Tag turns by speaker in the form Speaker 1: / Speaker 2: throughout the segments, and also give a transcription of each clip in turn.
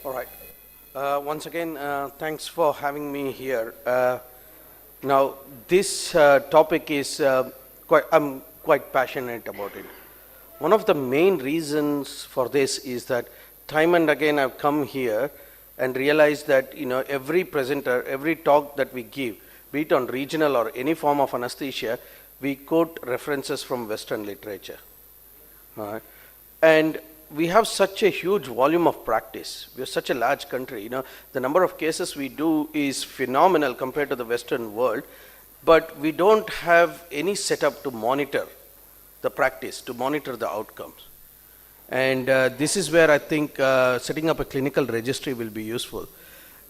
Speaker 1: All right. Once again, thanks for having me here. Now, this topic is I'm quite passionate about it. One of the main reasons for this is that time and again I've come here and realized that every presenter, every talk that we give, be it on regional or any form of anesthesia, we quote references from Western literature. All right. And we have such a huge volume of practice. We are such a large country. The number of cases we do is phenomenal compared to the Western world, but we don't have any setup to monitor the practice, to monitor the outcomes. And this is where I think setting up a clinical registry will be useful.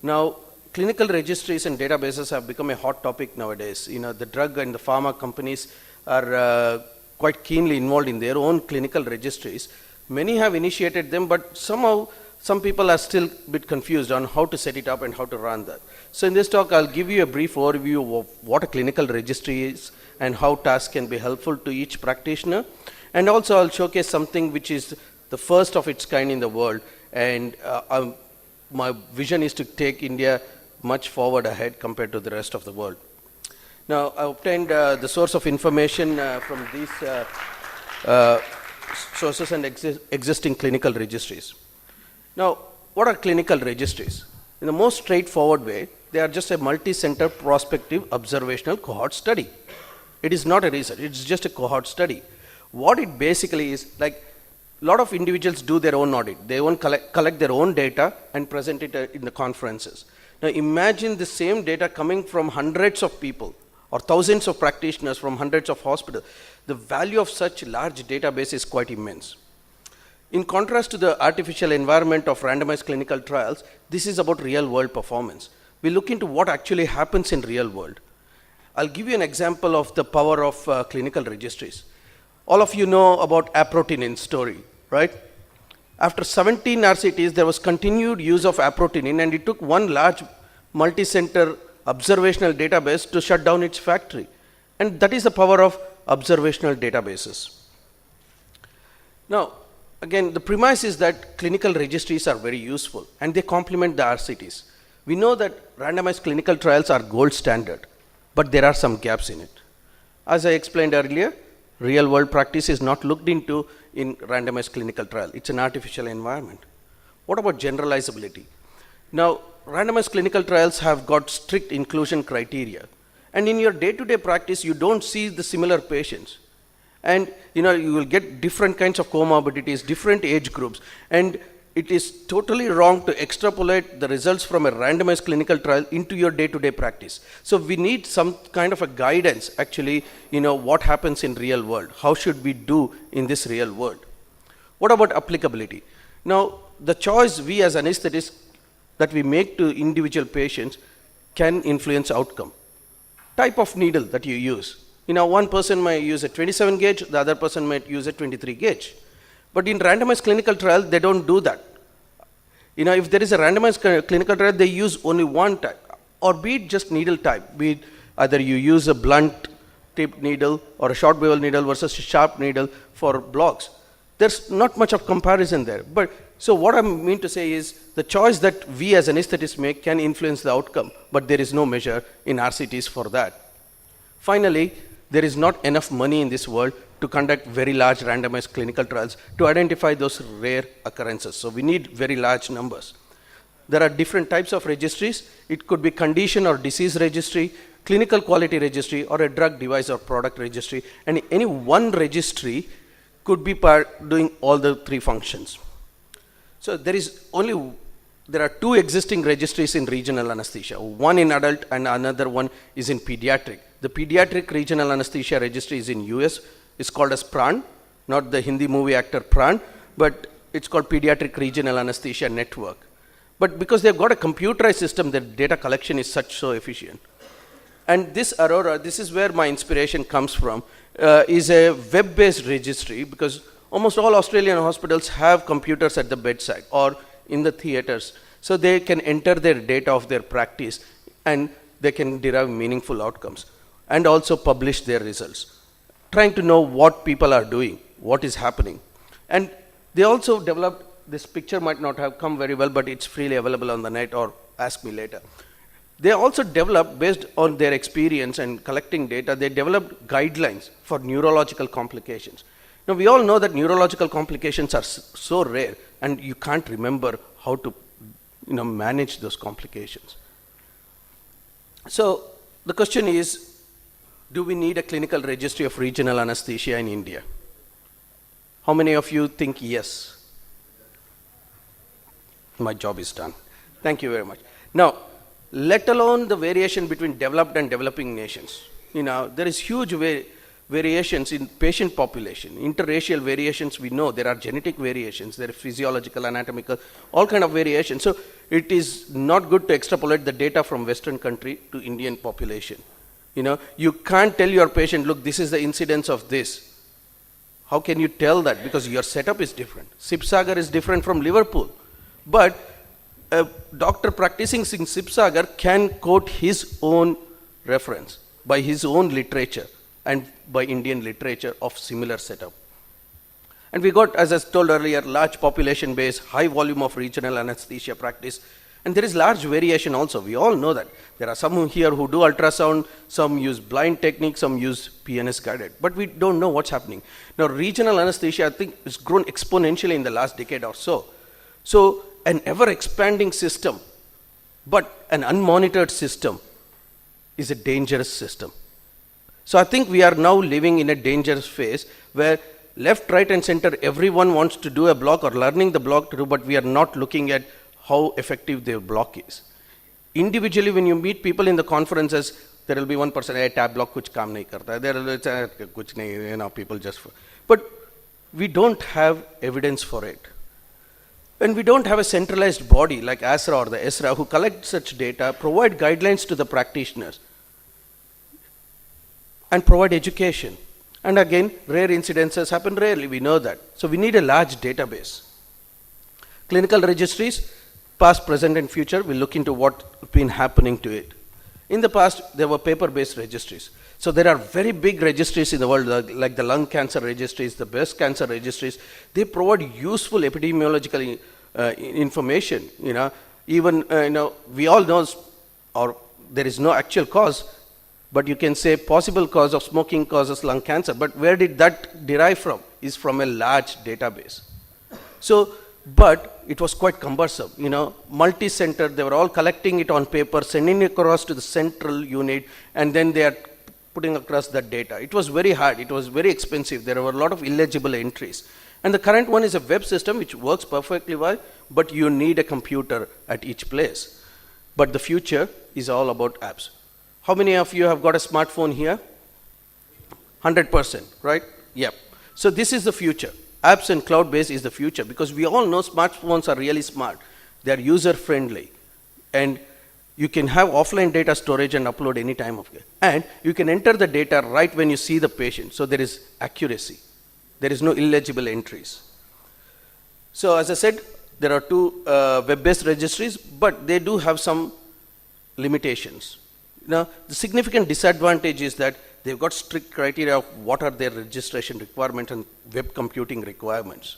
Speaker 1: Now, clinical registries and databases have become a hot topic nowadays. The drug and the pharma companies are quite keenly involved in their own clinical registries. Many have initiated them, but somehow some people are still a bit confused on how to set it up and how to run that. So in this talk, I'll give you a brief overview of what a clinical registry is and how tasks can be helpful to each practitioner. And also I'll showcase something which is the first of its kind in the world. And my vision is to take India much forward ahead compared to the rest of the world. Now, I obtained the source of information from these sources and existing clinical registries. Now, what are clinical registries? In the most straightforward way, they are just a multi-center prospective observational cohort study. It is not a research, it's just a cohort study. What it basically is, like a lot of individuals do their own audit. They collect their own data and present it in the conferences. Now imagine the same data coming from hundreds of people or thousands of practitioners from hundreds of hospitals. The value of such large database is quite immense. In contrast to the artificial environment of randomized clinical trials, this is about real world performance. We look into what actually happens in real world. I'll give you an example of the power of clinical registries. All of you know about aprotinin story, right? After 17 RCTs, there was continued use of aprotinin, and it took one large multi-center observational database to shut down its factory. And that is the power of observational databases. Now, again, the premise is that clinical registries are very useful and they complement the RCTs. We know that randomized clinical trials are gold standard, but there are some gaps in it. As I explained earlier, real world practice is not looked into in randomized clinical trial. It's an artificial environment. What about generalizability? Now, randomized clinical trials have got strict inclusion criteria. And in your day-to-day practice, you don't see the similar patients. And you will get different kinds of comorbidities, different age groups. And it is totally wrong to extrapolate the results from a randomized clinical trial into your day-to-day practice. So we need some kind of a guidance, actually, what happens in real world. How should we do in this real world? What about applicability? Now, the choice we as anesthetists that we make to individual patients can influence outcome. Type of needle that you use. One person might use a 27 gauge, the other person might use a 23 gauge. But in randomized clinical trial, they don't do that. If there is a randomized clinical trial, they use only one type, or be it just needle type, be it either you use a blunt tipped needle or a short bevel needle versus a sharp needle for blocks. There's not much of comparison there. But so what I mean to say is the choice that we as anesthetists make can influence the outcome, but there is no measure in RCTs for that. Finally, there is not enough money in this world to conduct very large randomized clinical trials to identify those rare occurrences. So we need very large numbers. There are different types of registries. It could be condition or disease registry, clinical quality registry, or a drug device or product registry. And any one registry could be doing all the three functions. So there are two existing registries in regional anesthesia, one in adult and another one is in pediatric. The pediatric regional anesthesia registry is in US. It's called as PRAN, not the Hindi movie actor Pran, but it's called Pediatric Regional Anesthesia Network. But because they've got a computerized system, the data collection is so efficient. And this Aurora, this is where my inspiration comes from, is a web-based registry because almost all Australian hospitals have computers at the bedside or in the theaters. So they can enter their data of their practice and they can derive meaningful outcomes and also publish their results, trying to know what people are doing, what is happening. And they also developed this picture might not have come very well, but it's freely available on the net, or ask me later. They also developed, based on their experience and collecting data, they developed guidelines for neurological complications. Now, we all know that neurological complications are so rare, and you can't remember how to manage those complications. So, the question is, do we need a clinical registry of regional anesthesia in India? How many of you think yes? My job is done. Thank you very much. Now, let alone the variation between developed and developing nations. There is huge variations in patient population, interracial variations. We know there are genetic variations, there are physiological, anatomical, all kind of variations. So it is not good to extrapolate the data from Western country to Indian population. You can't tell your patient, look, this is the incidence of this. How can you tell that? Because your setup is different. Sibsagar is different from Liverpool. But a doctor practicing in Sibsagar can quote his own reference by his own literature and by Indian literature of similar setup. And we got, as I told earlier, large population base, high volume of regional anesthesia practice, and there is large variation also. We all know that. There are some here who do ultrasound, some use blind technique, some use PNS guided, but we don't know what's happening. Now, regional anesthesia, I think, has grown exponentially in the last decade or so. So, an ever-expanding system, but an unmonitored system is a dangerous system. So I think we are now living in a dangerous phase where left, right and center, everyone wants to do a block or learning the block to do, but we are not looking at how effective their block is. Individually, when you meet people in the conferences, there will be one person, hey, tab block kuch kaam nahi karta. There will be kuch nahi, people just. But we don't have evidence for it. When we don't have a centralized body like ASRA or the ESRA who collect such data, provide guidelines to the practitioners, and provide education. And again, rare incidences happen rarely, we know that. So we need a large database. Clinical registries, past, present and future, we'll look into what's been happening to it. In the past, there were paper-based registries. So there are very big registries in the world, like the lung cancer registries, the breast cancer registries. They provide useful epidemiological information. Even we all know, or there is no actual cause, but you can say possible cause of smoking causes lung cancer. But where did that derive from? Is from a large database. So, but it was quite cumbersome. Multi-center, they were all collecting it on paper, sending it across to the central unit, and then they are putting across that data. It was very hard. It was very expensive. There were a lot of illegible entries. And the current one is a web system which works perfectly well, but you need a computer at each place. But the future is all about apps. How many of you have got a smartphone here? 100%, right? Yep. So this is the future. Apps and cloud-based is the future, because we all know smartphones are really smart. They are user-friendly. And you can have offline data storage and upload any time of day. And you can enter the data right when you see the patient. So there is accuracy. There is no illegible entries. So as I said, there are two web-based registries, but they do have some limitations. Now, the significant disadvantage is that they've got strict criteria of what are their registration requirements and web computing requirements.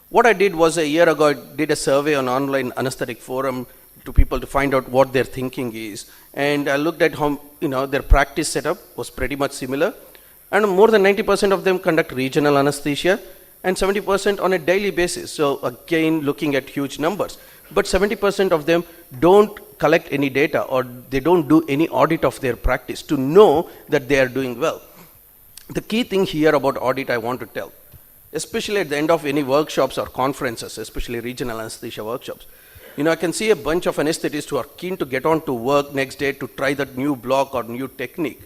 Speaker 1: What I did was, a year ago, I did a survey on online anesthetic forum to people to find out what their thinking is. And I looked at how, their practice setup was pretty much similar. And more than 90% of them conduct regional anesthesia and 70% on a daily basis. So again, looking at huge numbers. But 70% of them don't collect any data, or they don't do any audit of their practice to know that they are doing well. The key thing here about audit I want to tell, especially at the end of any workshops or conferences, especially regional anesthesia workshops, I can see a bunch of anesthetists who are keen to get on to work next day to try that new block or new technique.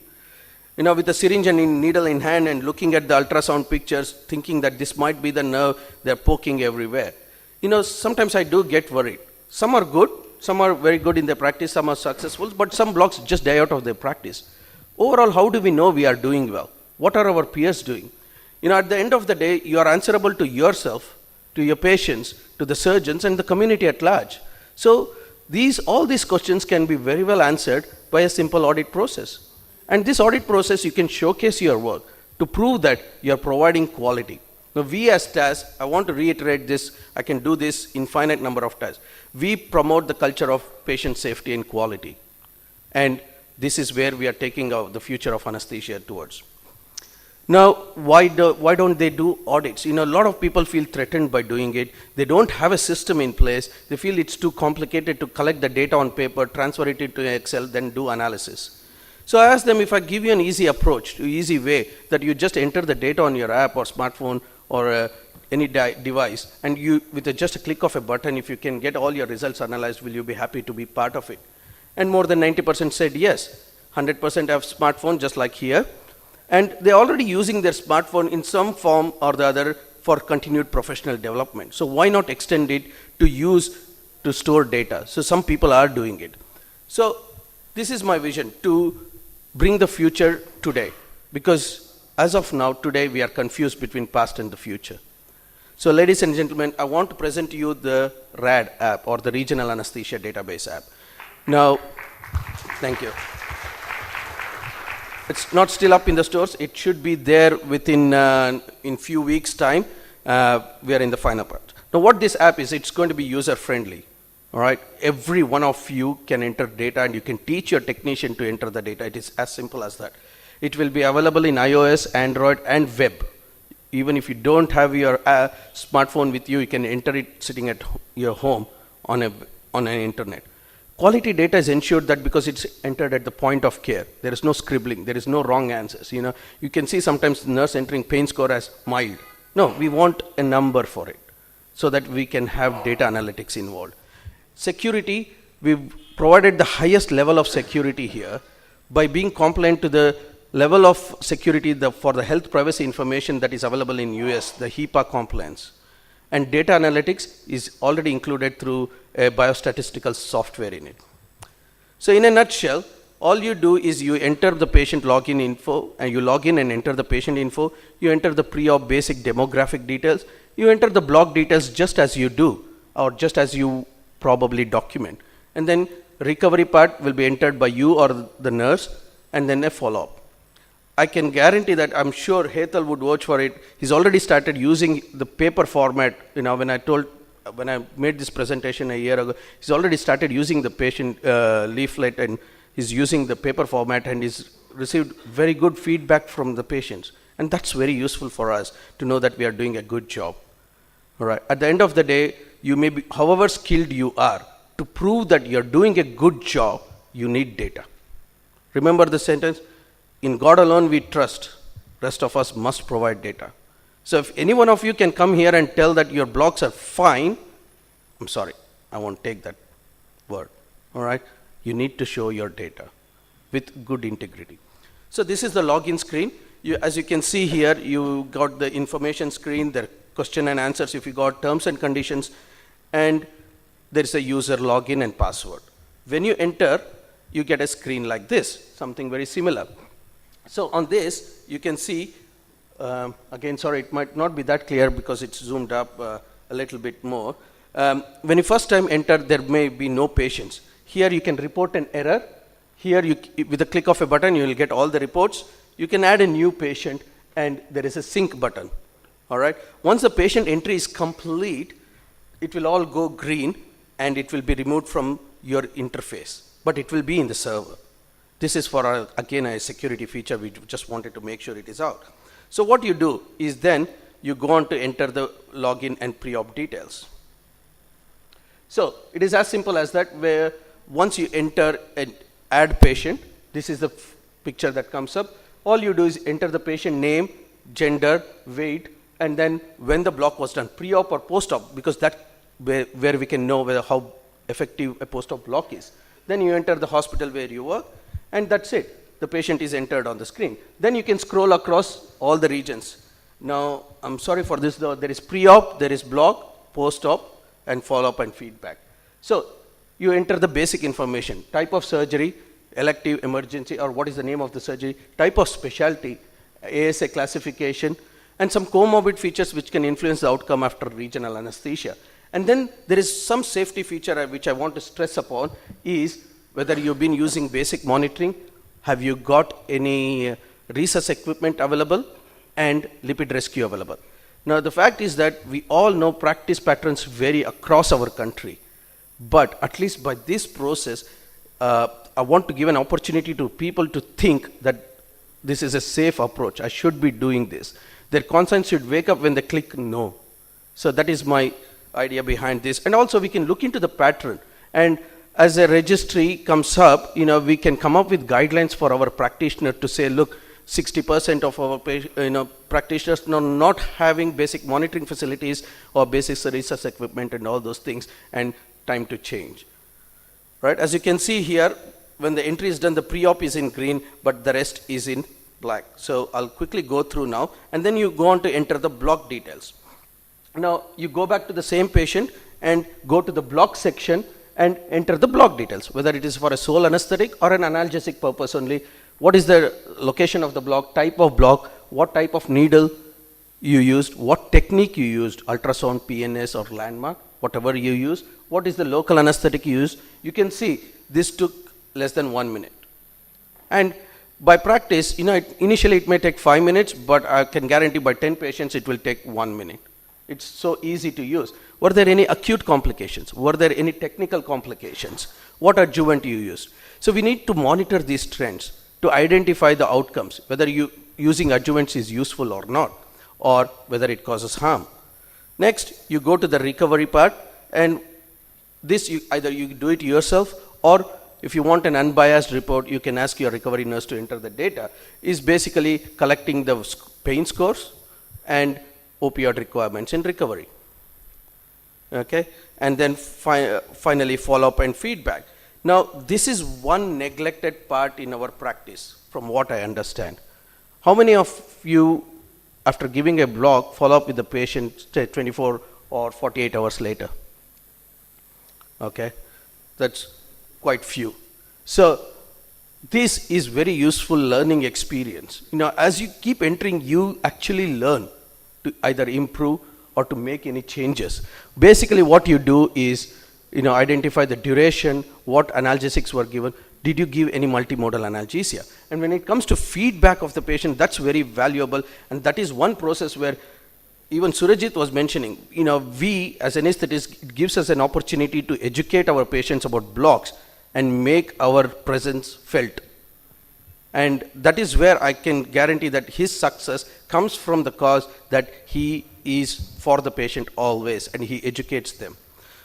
Speaker 1: With a syringe and needle in hand and looking at the ultrasound pictures, thinking that this might be the nerve, they're poking everywhere. Sometimes I do get worried. Some are good, some are very good in their practice, some are successful, but some blocks just die out of their practice. Overall, how do we know we are doing well? What are our peers doing? At the end of the day, you are answerable to yourself, to your patients, to the surgeons, and the community at large. So all these questions can be very well answered by a simple audit process. And this audit process, you can showcase your work to prove that you are providing quality. Now we as TAS, I want to reiterate this, I can do this infinite number of times. We promote the culture of patient safety and quality. And this is where we are taking the future of anesthesia towards. Now, why don't they do audits? A lot of people feel threatened by doing it. They don't have a system in place. They feel it's too complicated to collect the data on paper, transfer it into Excel, then do analysis. So I asked them, if I give you an easy approach, easy way, that you just enter the data on your app or smartphone or any device, and you, with just a click of a button, if you can get all your results analyzed, will you be happy to be part of it? And more than 90% said yes. 100% have smartphone, just like here. And they're already using their smartphone in some form or the other for continued professional development. So why not extend it to store data? So some people are doing it. So this is my vision, to bring the future today. Because as of now, today, we are confused between past and the future. So ladies and gentlemen, I want to present to you the RAD app, or the Regional Anesthesia Database app. Now, thank you. It's not still up in the stores. It should be there within in few weeks' time. We are in the final part. Now, what this app is, it's going to be user-friendly. All right. Every one of you can enter data, and you can teach your technician to enter the data. It is as simple as that. It will be available in iOS, Android, and web. Even if you don't have your smartphone with you, you can enter it sitting at your home on an internet. Quality data is ensured that because it's entered at the point of care. There is no scribbling. There is no wrong answers. You can see sometimes the nurse entering pain score as mild. No, we want a number for it so that we can have data analytics involved. Security, we've provided the highest level of security here by being compliant to the level of security for the health privacy information that is available in US, the HIPAA compliance. And data analytics is already included through a biostatistical software in it. So in a nutshell, all you do is you enter the patient login info, and you log in and enter the patient info. You enter the pre-op basic demographic details. You enter the block details just as you do, or just as you probably document. And then recovery part will be entered by you or the nurse, and then a follow-up. I can guarantee that I'm sure Hetal would watch for it. He's already started using the paper format. When I made this presentation a year ago, he's already started using the patient leaflet, and he's using the paper format, and he's received very good feedback from the patients. And that's very useful for us to know that we are doing a good job. All right. At the end of the day, you may be, however skilled you are, to prove that you're doing a good job, you need data. Remember the sentence? In God alone we trust. Rest of us must provide data. So if any one of you can come here and tell that your blocks are fine, I'm sorry, I won't take that word. All right? You need to show your data with good integrity. So this is the login screen. As you can see here, you got the information screen, the question and answers, if you got terms and conditions, and there is a user login and password. When you enter, you get a screen like this, something very similar. So on this, you can see, again, sorry, it might not be that clear because it's zoomed up a little bit more. When you first time enter, there may be no patients. Here you can report an error. Here, with a click of a button, you will get all the reports. You can add a new patient, and there is a sync button. All right. Once the patient entry is complete, it will all go green, and it will be removed from your interface, but it will be in the server. This is for, again, a security feature. We just wanted to make sure it is out. So what you do is then you go on to enter the login and pre-op details. So it is as simple as that, where once you enter and add patient, this is the picture that comes up. All you do is enter the patient name, gender, weight, and then when the block was done, pre-op or post-op, because that's where we can know how effective a post-op block is. Then you enter the hospital where you work, and that's it. The patient is entered on the screen. Then you can scroll across all the regions. Now, I'm sorry for this though, there is pre-op, there is block, post-op, and follow-up and feedback. So you enter the basic information, type of surgery, elective, emergency, or what is the name of the surgery, type of specialty, ASA classification, and some comorbid features which can influence the outcome after regional anesthesia. And then there is some safety feature which I want to stress upon is whether you've been using basic monitoring, have you got any resus equipment available, and lipid rescue available. Now, the fact is that we all know practice patterns vary across our country. But at least by this process, I want to give an opportunity to people to think that this is a safe approach. I should be doing this. Their conscience should wake up when they click no. So that is my idea behind this. And also we can look into the pattern. And as a registry comes up, we can come up with guidelines for our practitioner to say, look, 60% of our practitioners are not having basic monitoring facilities or basic research equipment and all those things, and time to change. Right? As you can see here, when the entry is done, the pre-op is in green, but the rest is in black. So I'll quickly go through now, and then you go on to enter the block details. Now you go back to the same patient and go to the block section and enter the block details, whether it is for a sole anesthetic or an analgesic purpose only. What is the location of the block, type of block, what type of needle you used, what technique you used, ultrasound, PNS or landmark, whatever you use, what is the local anesthetic you used. You can see this took less than 1 minute. And by practice, initially it may take 5 minutes, but I can guarantee by 10 patients it will take 1 minute. It's so easy to use. Were there any acute complications? Were there any technical complications? What adjuvant you used? So we need to monitor these trends to identify the outcomes, whether using adjuvants is useful or not, or whether it causes harm. Next, you go to the recovery part, and this either you do it yourself, or if you want an unbiased report, you can ask your recovery nurse to enter the data. Is basically collecting the pain scores and opioid requirements in recovery. Okay, and then finally follow-up and feedback. Now, this is one neglected part in our practice, from what I understand. How many of you, after giving a block, follow up with the patient, say 24 or 48 hours later? Okay, that's quite few. So this is very useful learning experience. As you keep entering, you actually learn to either improve or to make any changes. Basically what you do is, identify the duration, what analgesics were given, did you give any multimodal analgesia? And when it comes to feedback of the patient, that's very valuable, and that is one process where even Surajit was mentioning, we as anesthetists, it gives us an opportunity to educate our patients about blocks and make our presence felt. And that is where I can guarantee that his success comes from the cause that he is for the patient always, and he educates them.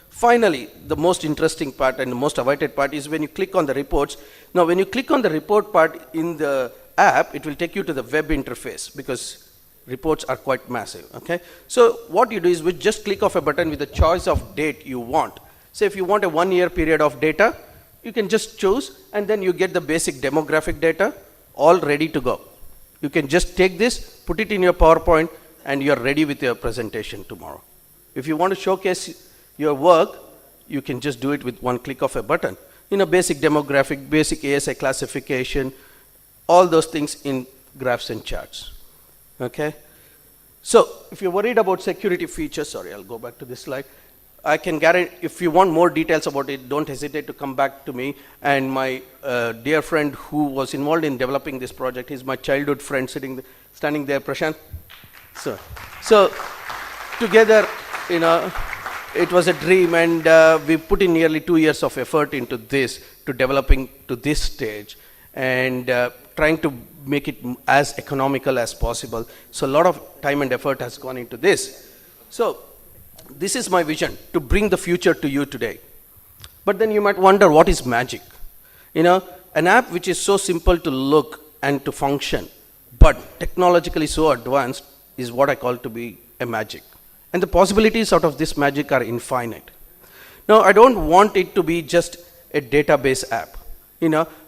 Speaker 1: Finally, the most interesting part and the most awaited part is when you click on the reports. Now, when you click on the report part in the app, it will take you to the web interface because reports are quite massive. Okay, so what you do is with just click of a button with the choice of date you want. Say if you want a 1 year period of data, you can just choose, and then you get the basic demographic data all ready to go. You can just take this, put it in your PowerPoint, and you're ready with your presentation tomorrow. If you want to showcase your work, you can just do it with one click of a button. Basic demographic, basic ASI classification, all those things in graphs and charts. Okay? So, if you're worried about security features, sorry, I'll go back to this slide. I can guarantee, if you want more details about it, don't hesitate to come back to me. And my dear friend who was involved in developing this project, he's my childhood friend standing there, Prashant. So together, it was a dream, and we put in nearly 2 years of effort into this, to developing to this stage, and trying to make it as economical as possible. So a lot of time and effort has gone into this. So this is my vision, to bring the future to you today. But then you might wonder, what is magic? An app which is so simple to look and to function, but technologically so advanced, is what I call to be a magic. And the possibilities out of this magic are infinite. Now, I don't want it to be just a database app.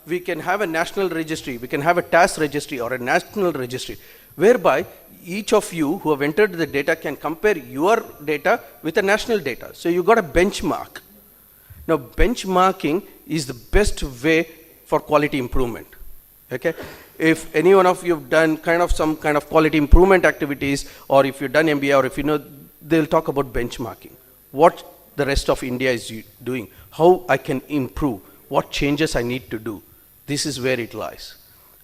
Speaker 1: We can have a national registry, we can have a task registry or a national registry, whereby each of you who have entered the data can compare your data with the national data. So you got a benchmark. Now, benchmarking is the best way for quality improvement. Okay? If any one of you have done some kind of quality improvement activities, or if you've done MBA, or if they'll talk about benchmarking. What the rest of India is doing, how I can improve, what changes I need to do. This is where it lies.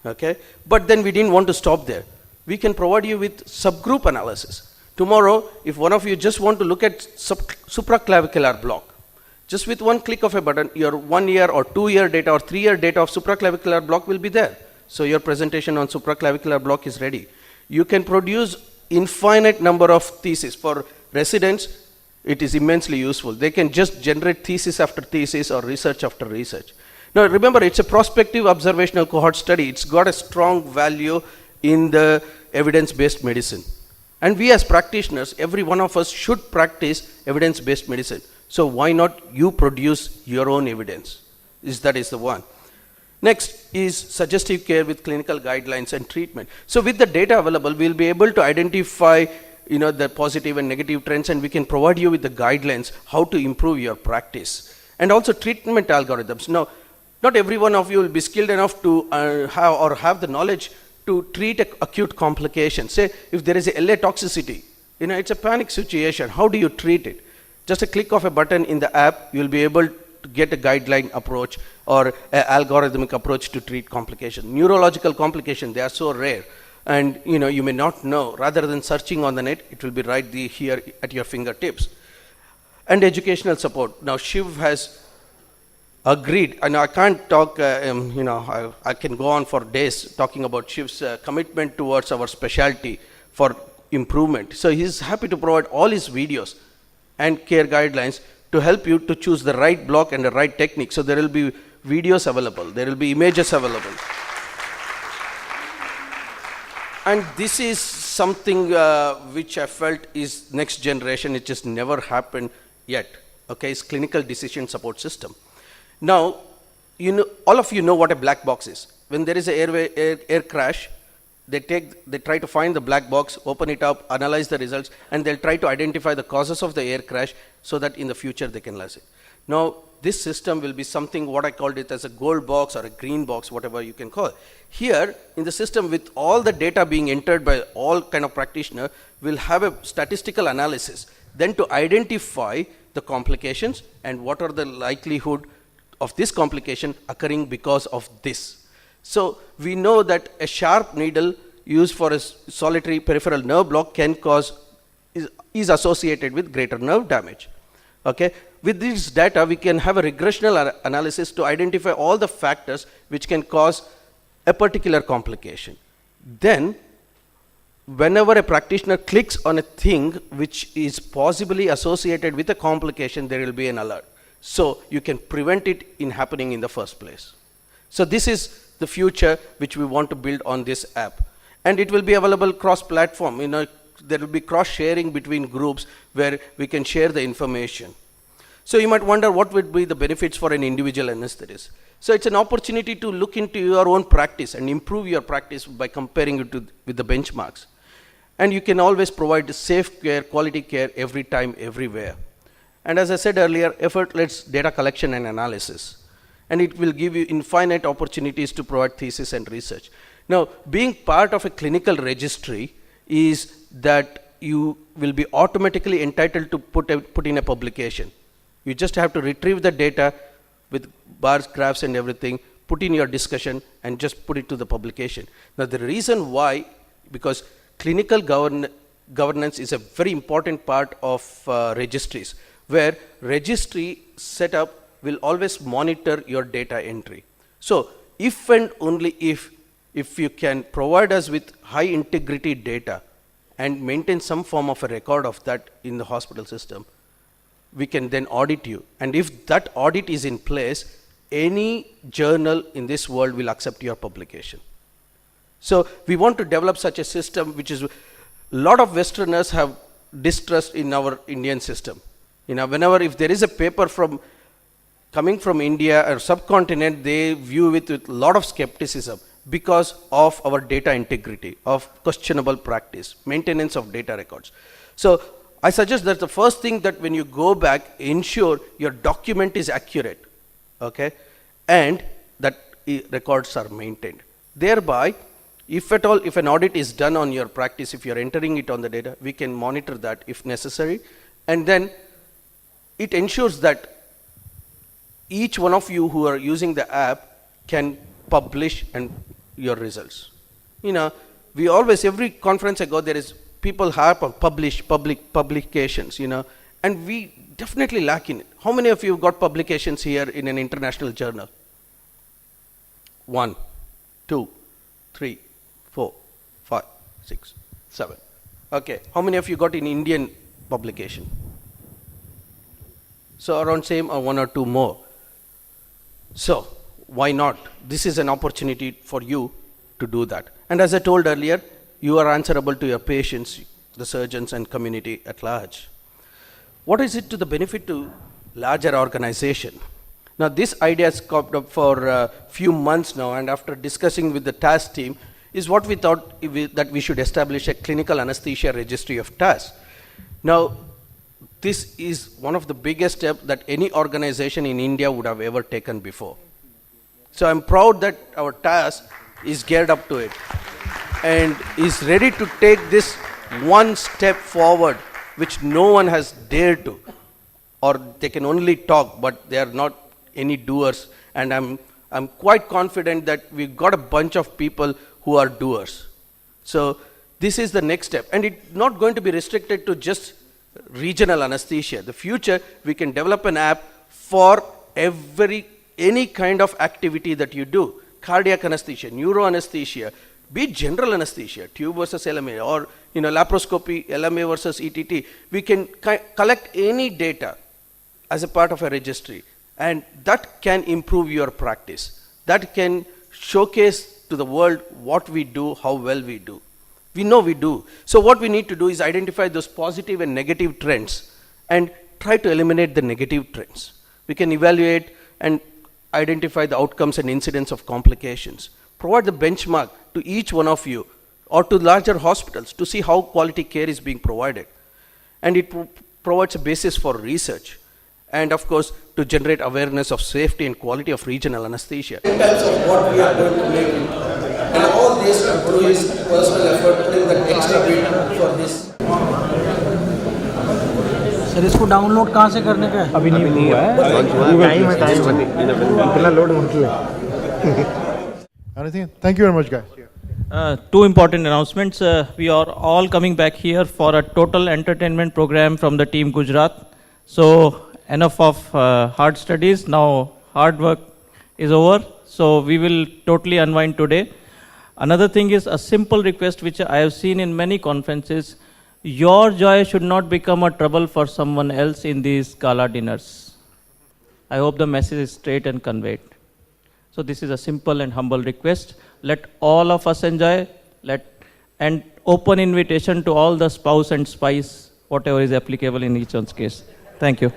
Speaker 1: Okay? But then we didn't want to stop there. We can provide you with subgroup analysis. Tomorrow, if one of you just want to look at supraclavicular block, just with one click of a button, your 1 year or 2 year data or 3 year data of supraclavicular block will be there. So your presentation on supraclavicular block is ready. You can produce infinite number of theses. For residents, it is immensely useful. They can just generate thesis after thesis or research after research. Now remember, it's a prospective observational cohort study. It's got a strong value in the evidence-based medicine. And we as practitioners, every one of us should practice evidence-based medicine. So why not you produce your own evidence? That is the one. Next is suggestive care with clinical guidelines and treatment. So with the data available, we'll be able to identify the positive and negative trends, and we can provide you with the guidelines how to improve your practice. And also treatment algorithms. Now, not every one of you will be skilled enough to have the knowledge to treat acute complications. Say, if there is a LA toxicity, it's a panic situation. How do you treat it? Just a click of a button in the app, you'll be able to get a guideline approach or an algorithmic approach to treat complications. Neurological complications, they are so rare. And you may not know. Rather than searching on the net, it will be right here at your fingertips. And educational support. Now, Shiv has agreed, and I can't talk, I can go on for days talking about Shiv's commitment towards our specialty for improvement. So he's happy to provide all his videos and care guidelines to help you to choose the right block and the right technique. So there will be videos available, there will be images available. And this is something which I felt is next generation. It just never happened yet. Okay, it's clinical decision support system. Now, all of you know what a black box is. When there is an air crash, they try to find the black box, open it up, analyze the results, and they'll try to identify the causes of the air crash so that in the future they can analyze it. Now, this system will be something what I called it as a gold box or a green box, whatever you can call it. Here, in the system with all the data being entered by all kind of practitioner, we'll have a statistical analysis, then to identify the complications and what are the likelihood of this complication occurring because of this. So we know that a sharp needle used for a solitary peripheral nerve block can is associated with greater nerve damage. Okay, with this data we can have a regressional analysis to identify all the factors which can cause a particular complication. Then whenever a practitioner clicks on a thing which is possibly associated with a complication, there will be an alert. So you can prevent it in happening in the first place. So this is the future which we want to build on this app. And it will be available cross-platform. There will be cross-sharing between groups where we can share the information. So you might wonder what would be the benefits for an individual anesthetist. So it's an opportunity to look into your own practice and improve your practice by comparing it with the benchmarks. And you can always provide safe care, quality care every time, everywhere. And as I said earlier, effortless data collection and analysis. And it will give you infinite opportunities to provide thesis and research. Now, being part of a clinical registry is that you will be automatically entitled to put in a publication. You just have to retrieve the data with bars, graphs and everything, put in your discussion and just put it to the publication. Now, the reason why, because clinical governance is a very important part of registries, where registry setup will always monitor your data entry. So if and only if you can provide us with high integrity data and maintain some form of a record of that in the hospital system, we can then audit you. And if that audit is in place, any journal in this world will accept your publication. So we want to develop such a system, which is a lot of Westerners have distrust in our Indian system. Whenever if there is a paper coming from India or subcontinent, they view it with a lot of skepticism because of our data integrity, of questionable practice, maintenance of data records. So I suggest that the first thing that when you go back, ensure your document is accurate, okay, and that records are maintained. Thereby, if at all, if an audit is done on your practice, if you're entering it on the data, we can monitor that if necessary, and then it ensures that each one of you who are using the app can publish your results. We always, every conference I go, there is people have published publications, and we definitely lack in it. How many of you got publications here in an international journal? 1, 2, 3, 4, 5, 6, 7. Okay, how many of you got in Indian publication? So around same or 1 or 2 more. So why not? This is an opportunity for you to do that. And as I told earlier, you are answerable to your patients, the surgeons and community at large. What is it to the benefit to larger organization? Now this idea has cropped up for a few months now, and after discussing with the TAS team, is what we thought that we should establish a clinical anesthesia registry of TAS. Now this is one of the biggest steps that any organization in India would have ever taken before. So I'm proud that our TAS is geared up to it and is ready to take this one step forward, which no one has dared to, or they can only talk, but they are not any doers. And I'm quite confident that we've got a bunch of people who are doers. So this is the next step, and it's not going to be restricted to just regional anesthesia. The future, we can develop an app for any kind of activity that you do. Cardiac anesthesia, neuro anesthesia, be it general anesthesia, tube versus LMA, or laparoscopy, LMA versus ETT. We can collect any data as a part of a registry, and that can improve your practice. That can showcase to the world what we do, how well we do. We know we do. So what we need to do is identify those positive and negative trends and try to eliminate the negative trends. We can evaluate and identify the outcomes and incidence of complications. Provide the benchmark to each one of you or to larger hospitals to see how quality care is being provided. And it provides a basis for research. And of course, to generate awareness of safety and quality of regional anesthesia. In terms of what we are going to make, and all this through his personal effort, putting the extra bit for this.
Speaker 2: Sir इसको download कहाँ से करने का है?
Speaker 3: अभी नहीं हुआ है, टाइम लोड होती है.
Speaker 4: Anything? Thank you very much, guys.
Speaker 5: Two important announcements. We are all coming back here for a total entertainment program from the team Gujarat. So enough of hard studies. Now hard work is over. So we will totally unwind today. Another thing is a simple request which I have seen in many conferences. Your joy should not become a trouble for someone else in these gala dinners. I hope the message is straight and conveyed. So this is a simple and humble request. Let all of us enjoy. And open invitation to all the spouse and spice, whatever is applicable in each one's case. Thank you.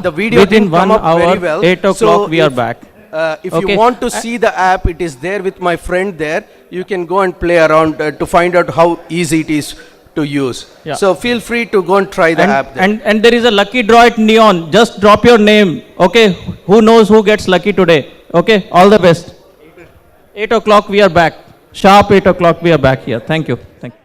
Speaker 1: The video
Speaker 5: within
Speaker 1: didn't come
Speaker 5: 1
Speaker 1: up
Speaker 5: hour,
Speaker 1: very well.
Speaker 5: 8 o'clock we are back.
Speaker 1: If you want to see the app, it is there with my friend there. You can go and play around to find out how easy it is to use.
Speaker 5: Yeah.
Speaker 1: So feel free to go and try the app there.
Speaker 5: And there is a lucky draw at Neon. Just drop your name. Okay. Who knows who gets lucky today? Okay. All the best. 8 o'clock we are back. Sharp 8 o'clock we are back here. Thank you. Thank you.